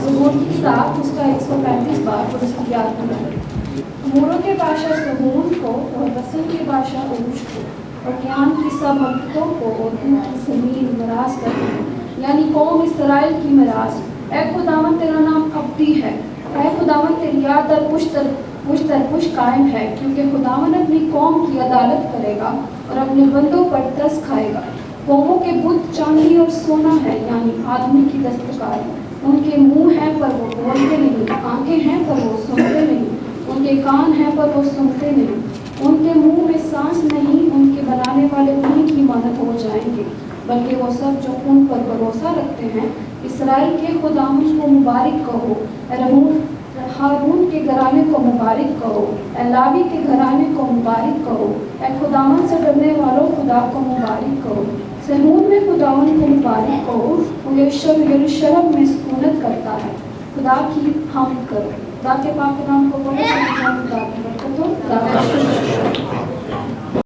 ज़बूर की किताब उसका 135 बार और उसकी याद बनाए। अमूरों के बादशाह सहून को और बसन के बादशाह उरूज को और क्यान की सब ममलकतों को और उनकी ज़मीन मिरास कर दी, यानी कौम इसराइल की मिरास। ऐ खुदावन तेरा नाम अब्दी है, ऐ खुदावन तेरी याद दर पुश्त कायम है, क्योंकि खुदावन अपनी कौम की अदालत करेगा और अपने बंदों पर दस खाएगा। कौमों के बुत चांदी और सोना है, यानी आदमी की दस्तकारी। उनके मुंह हैं पर वो बोलते नहीं, आंखें हैं पर वो सुनते नहीं, उनके कान हैं पर वो सुनते नहीं। उनके मुंह में सांस नहीं, उनके बनाने वाले उन्हीं की मानद हो जाएंगे, बल्कि वो सब जो उन पर भरोसा रखते हैं। इसराइल के खुदावन को मुबारक कहो, हारून के घराने को मुबारक कहो, लावी के घराने को मुबारक कहो। खुदावन से डरने वालों खुदा को मुबारक कहो। सहून में खुदावन को मुबारक कहो, वो यरूशलेम में सुकूनत करता है। खुदा की हामिद करो। खुदा के पाक नाम को बोलो, खुदा की बरकत हो।